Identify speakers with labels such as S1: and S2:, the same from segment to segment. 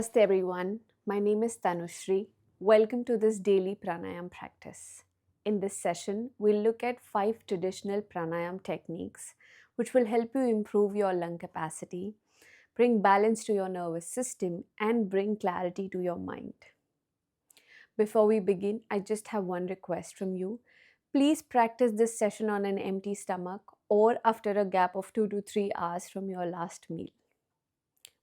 S1: Namaste everyone, my name is Tanushree. Welcome to this daily pranayama practice. In this session, we'll look at 5 traditional pranayama techniques which will help you improve your lung capacity, bring balance to your nervous system, and bring clarity to your mind. Before we begin, I just have one request from you. Please practice this session on an empty stomach or after a gap of 2 to 3 hours from your last meal.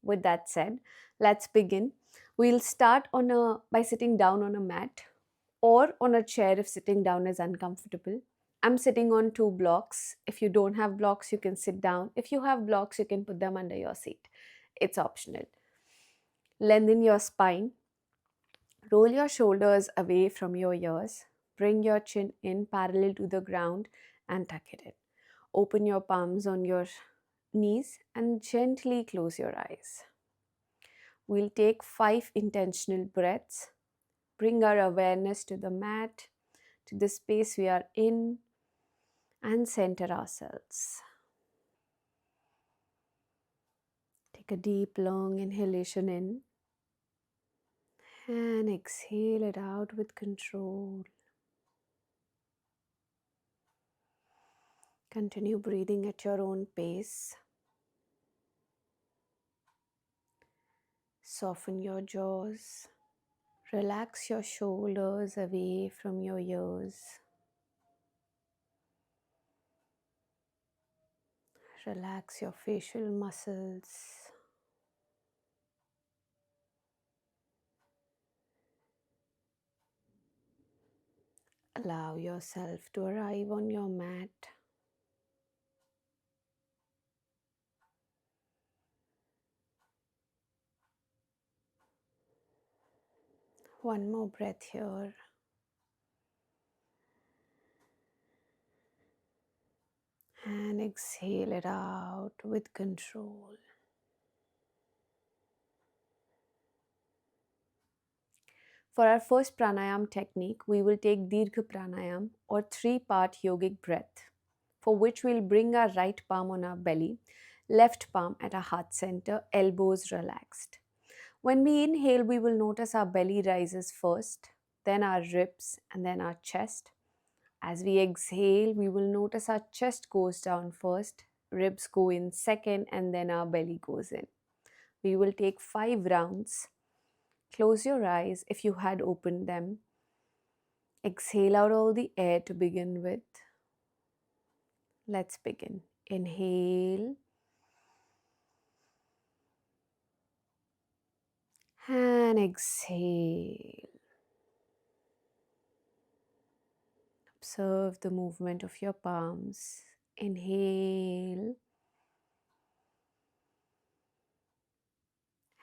S1: With that said, let's begin. We'll start by sitting down on a mat or on a chair if sitting down is uncomfortable. I'm sitting on 2 blocks. If you don't have blocks, you can sit down. If you have blocks, you can put them under your seat. It's optional. Lengthen your spine. Roll your shoulders away from your ears. Bring your chin in parallel to the ground and tuck it in. Open your palms on your knees and gently close your eyes. We'll take 5 intentional breaths. Bring our awareness to the mat, to the space we are in, and center ourselves. Take a deep, long inhalation in and exhale it out with control. Continue breathing at your own pace. Soften your jaws. Relax your shoulders away from your ears. Relax your facial muscles. Allow yourself to arrive on your mat. One more breath here. And exhale it out with control. For our first pranayama technique, we will take Dirgha Pranayama or 3-part yogic breath, for which we'll bring our right palm on our belly, left palm at our heart center, elbows relaxed. When we inhale, we will notice our belly rises first, then our ribs, and then our chest. As we exhale, we will notice our chest goes down first, ribs go in second, and then our belly goes in. We will take 5 rounds. Close your eyes if you had opened them. Exhale out all the air to begin with. Let's begin. Inhale. And exhale. Observe the movement of your palms. Inhale.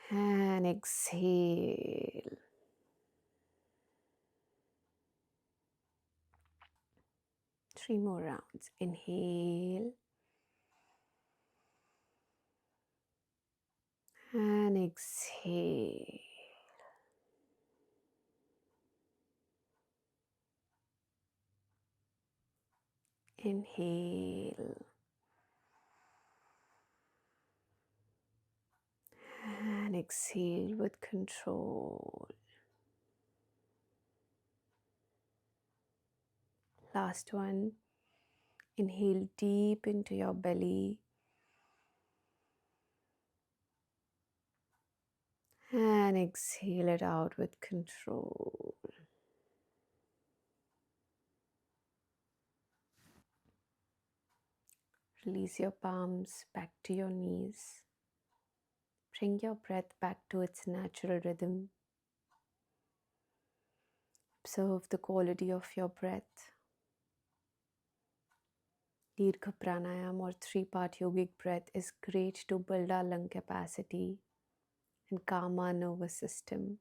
S1: And exhale. Three more rounds. Inhale. And exhale. Inhale. And exhale with control. Last one. Inhale deep into your belly. And exhale it out with control. Release your palms back to your knees. Bring your breath back to its natural rhythm. Observe the quality of your breath. Dirgha Pranayama or 3-part yogic breath is great to build our lung capacity and calm our nervous system.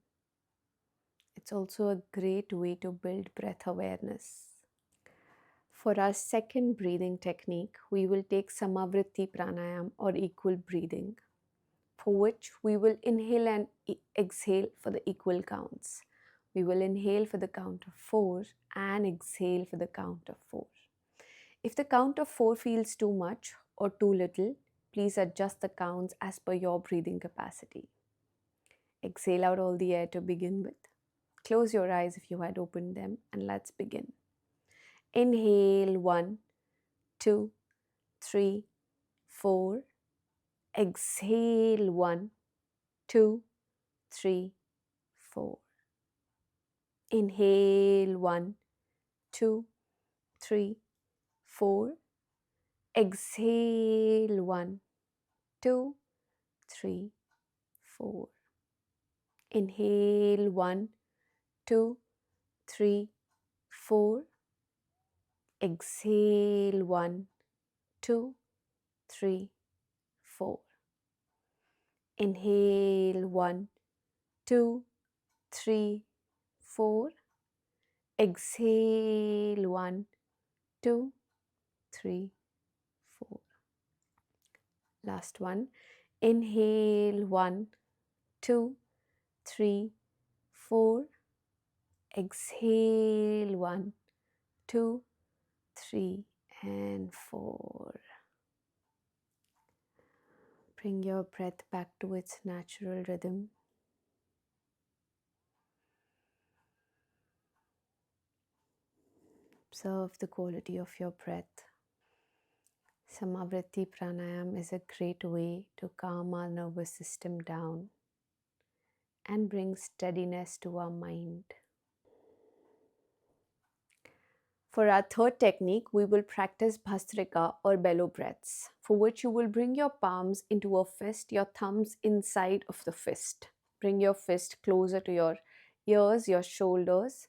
S1: It's also a great way to build breath awareness. For our second breathing technique, we will take Samavritti Pranayama or equal breathing, for which we will inhale and exhale for the equal counts. We will inhale for the count of 4 and exhale for the count of 4. If the count of 4 feels too much or too little, please adjust the counts as per your breathing capacity. Exhale out all the air to begin with. Close your eyes if you had opened them, and let's begin. Inhale, 1, 2, 3, 4. Exhale, 1, 2, 3, 4. Inhale, 1, 2, 3, 4. Exhale, 1, 2, 3, 4. Inhale, 1, 2, 3, 4. Exhale, 1, 2, 3, 4. Inhale, 1, 2, 3, 4. Exhale, 1, 2, 3, 4. Last one. Inhale, 1, 2, 3, 4. Exhale, 1, 2, 3, and 4. Bring your breath back to its natural rhythm. Observe the quality of your breath. Samavritti Pranayama is a great way to calm our nervous system down and bring steadiness to our mind. For our third technique, we will practice Bhastrika or bellow breaths, for which you will bring your palms into a fist, your thumbs inside of the fist. Bring your fist closer to your ears, your shoulders.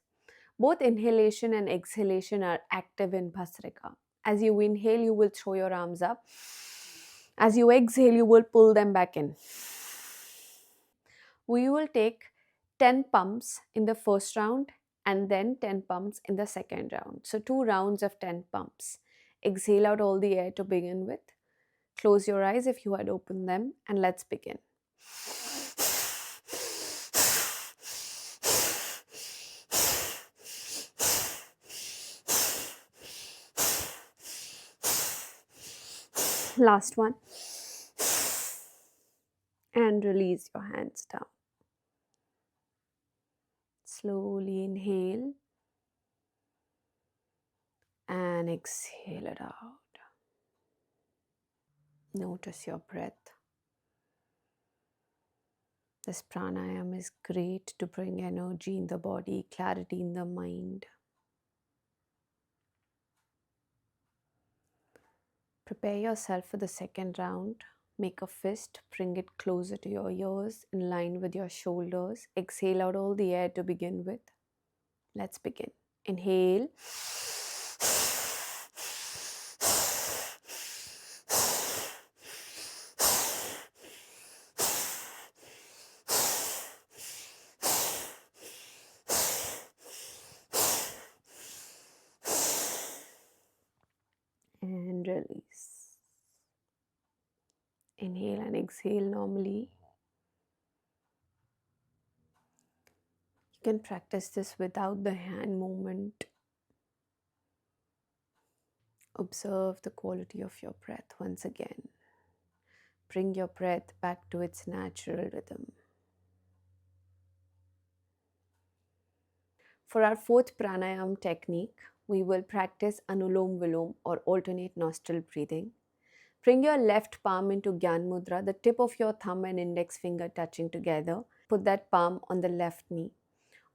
S1: Both inhalation and exhalation are active in Bhastrika. As you inhale, you will throw your arms up. As you exhale, you will pull them back in. We will take 10 pumps in the first round and then 10 pumps in the second round. So 2 rounds of 10 pumps. Exhale out all the air to begin with. Close your eyes if you had opened them, and let's begin. Last one. And release your hands down. Slowly inhale and exhale it out. Notice your breath. This pranayama is great to bring energy in the body, clarity in the mind. Prepare yourself for the second round. Make a fist, bring it closer to your ears, in line with your shoulders. Exhale out all the air to begin with. Let's begin. Inhale. And release. Inhale and exhale normally. You can practice this without the hand movement. Observe the quality of your breath once again. Bring your breath back to its natural rhythm. For our fourth pranayama technique, we will practice Anulom Vilom or alternate nostril breathing. Bring your left palm into Gyan Mudra, the tip of your thumb and index finger touching together. Put that palm on the left knee.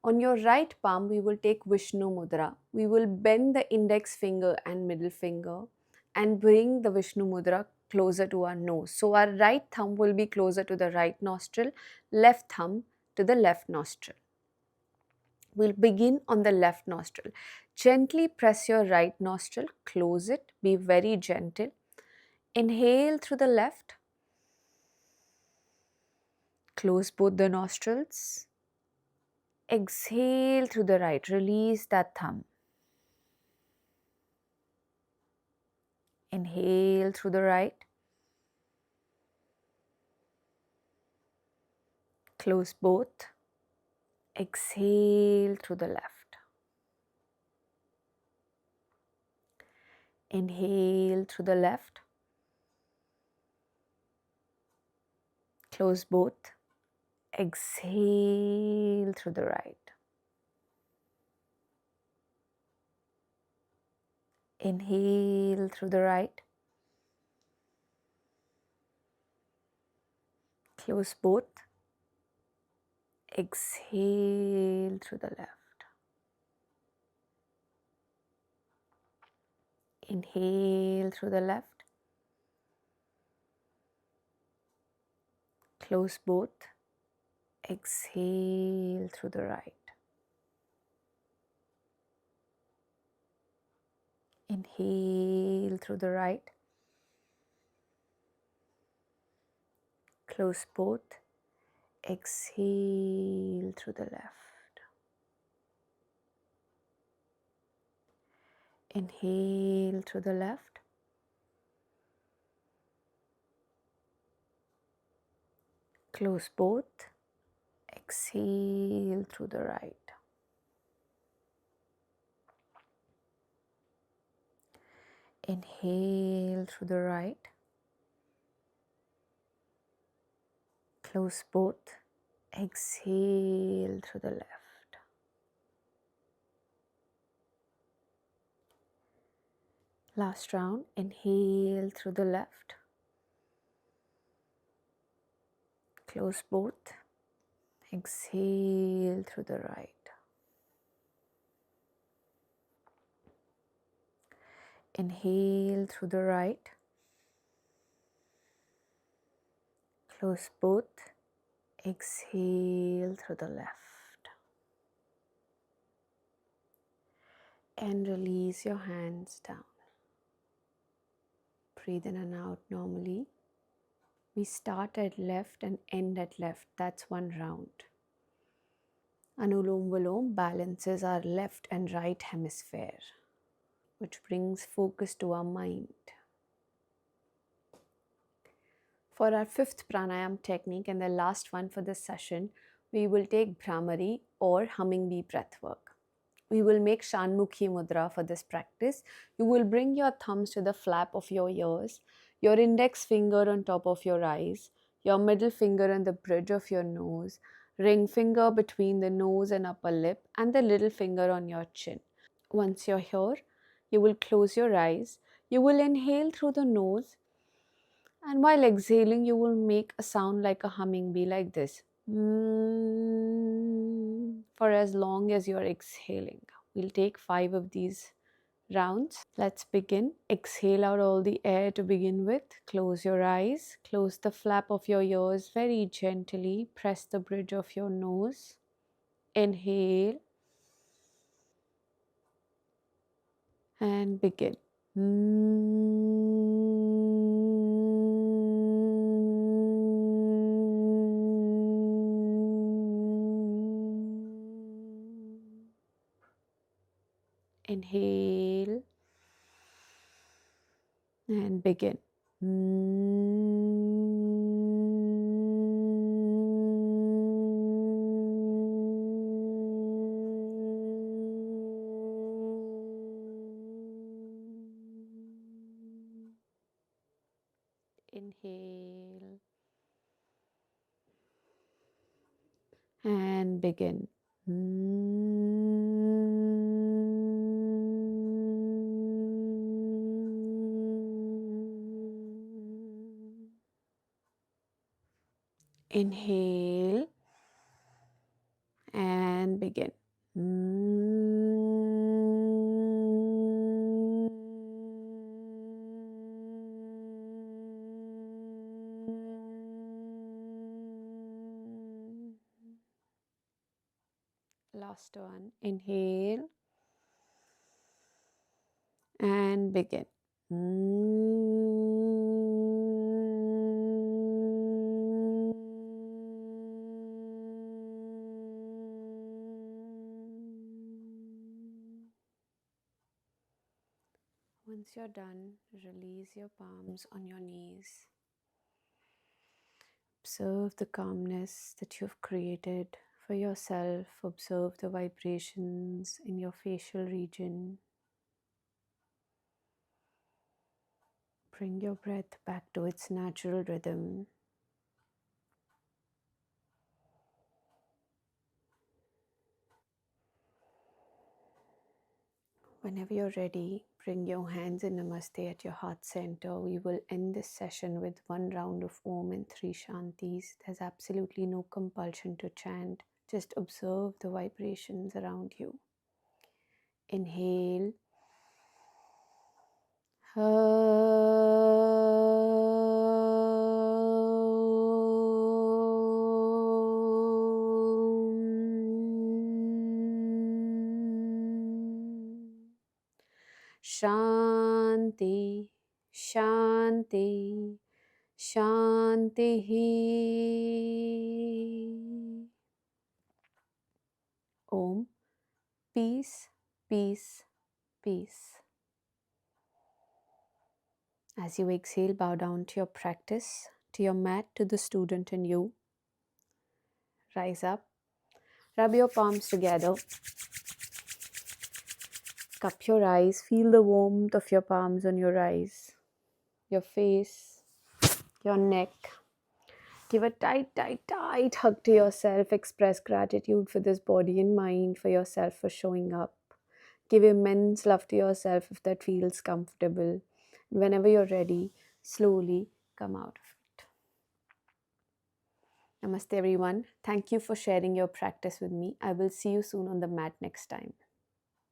S1: On your right palm, we will take Vishnu Mudra. We will bend the index finger and middle finger and bring the Vishnu Mudra closer to our nose. So our right thumb will be closer to the right nostril, left thumb to the left nostril. We'll begin on the left nostril. Gently press your right nostril, close it, be very gentle. Inhale through the left. Close both the nostrils. Exhale through the right. Release that thumb. Inhale through the right. Close both. Exhale through the left. Inhale through the left. Close both. Exhale through the right. Inhale through the right. Close both. Exhale through the left. Inhale through the left. Close both. Exhale through the right. Inhale through the right. Close both. Exhale through the left. Inhale through the left. Close both. Exhale through the right. Inhale through the right. Close both. Exhale through the left. Last round. Inhale through the left. Close both. Exhale through the right. Inhale through the right. Close both. Exhale through the left. And release your hands down. Breathe in and out normally. We start at left and end at left. That's one round. Anulom Vilom balances our left and right hemisphere, which brings focus to our mind. For our fifth pranayam technique and the last one for this session, we will take Bhramari or humming bee breath work. We will make Shanmukhi mudra for this practice. You will bring your thumbs to the flap of your ears, your index finger on top of your eyes, your middle finger on the bridge of your nose, ring finger between the nose and upper lip, and the little finger on your chin. Once you're here, you will close your eyes. You will inhale through the nose, and while exhaling, you will make a sound like a humming bee, like this. For as long as you're exhaling. We'll take 5 of these rounds. Let's begin. Exhale out all the air to begin with. Close your eyes. Close the flap of your ears very gently. Press the bridge of your nose. Inhale. And begin. Inhale and begin. Inhale and begin. Inhale and begin. Last one. Inhale and begin. Once you're done, release your palms on your knees. Observe the calmness that you've created for yourself. Observe the vibrations in your facial region. Bring your breath back to its natural rhythm. Whenever you're ready, bring your hands in Namaste at your heart center. We will end this session with one round of Om and three Shantis. There's absolutely no compulsion to chant. Just observe the vibrations around you. Inhale. Shanti, Shanti, Shanti. Om, peace, peace, peace. As you exhale, bow down to your practice, to your mat, to the student in you. Rise up, rub your palms together, cup your eyes, feel the warmth of your palms on your eyes, your face, your neck. Give a tight, tight, tight hug to yourself. Express gratitude for this body and mind, for yourself for showing up. Give immense love to yourself if that feels comfortable. Whenever you're ready, slowly come out of it. Namaste, everyone. Thank you for sharing your practice with me. I will see you soon on the mat next time.